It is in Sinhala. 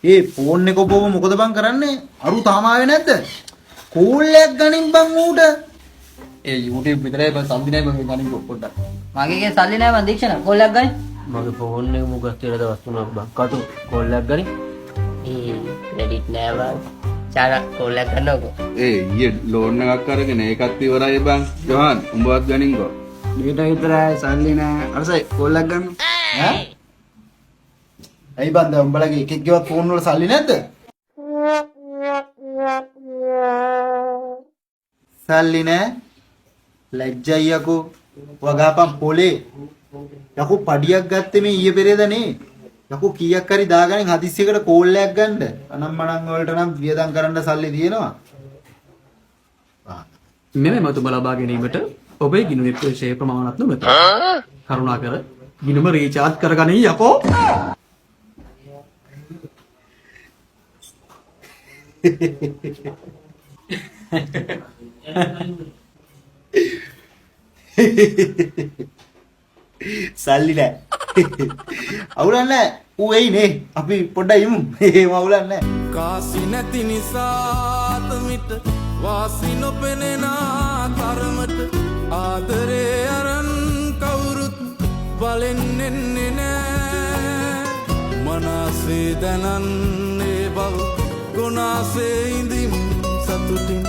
ඒ ෆෝන් එක ඔබව මොකද බං කරන්නේ? අරු තාම ආවේ නැද්ද? කෝල් එකක් ගනින් බං ඌට. ඒ YouTube විතරයි බං සල්ලි නැහැ බං ගනින් පොඩ්ඩක්. මගේ සල්ලි නැහැ මං දීක්ෂණ කොල්ලක් ගනි. මගේ ෆෝන් එක මොකක්ද කියලා දවස් තුනක් බං. කටු කොල්ලක් ගනි. ක්‍රෙඩිට් නෑ බං. චාරා කොල්ලක් ගන්නකො. ඊයේ ලෝන් එකක් අරගෙන ඒකත් ඉවරයි බං. ජොහන් උඹවත් ගනින්කෝ. මේට විතරයි සල්ලි නෑ. අරසයි කොල්ලක් ගන්න. ඈ? ඇයි බං දැන් උඹලගේ එකෙක්ගේවත් ෆෝන් වල සල්ලි නැද්ද? සල්ලි නෑ. ලැජ්ජයි යකෝ. වගාපන් පොලේ. යකෝ පඩියක් ගත්තේ මේ ඊයේ පෙරේද නේ. යකෝ කීයක් හරි දාගනින් හදිස්සියකට කෝල් එකක් ගන්න. අනම්මනම් වලට නම් වියදම් කරන්න සල්ලි තියෙනවා. මෙම මතුම ලබා ගැනීමට ඔබේ ගිණුමේ ප්‍රවේශයේ ප්‍රමාණවත් නොමැත. කරුණාකර ගිණුම රීචාර්ජ් කරගනින් යකෝ. සල්ලි නෑ. අවුලක් නෑ. ඌ එයිනේ. අපි පොඩ්ඩක් යමු. එහෙම අවුලක් නෑ. කාසි නැති නිසාත මිට වාසි නොපෙනෙන තරමට ආදරේ අරන් කවුරුත් බලෙන් එන්නේ නෑ. මනසේ දැනන්නේ බව ගුණාසේ ඉඳින් සතුටින්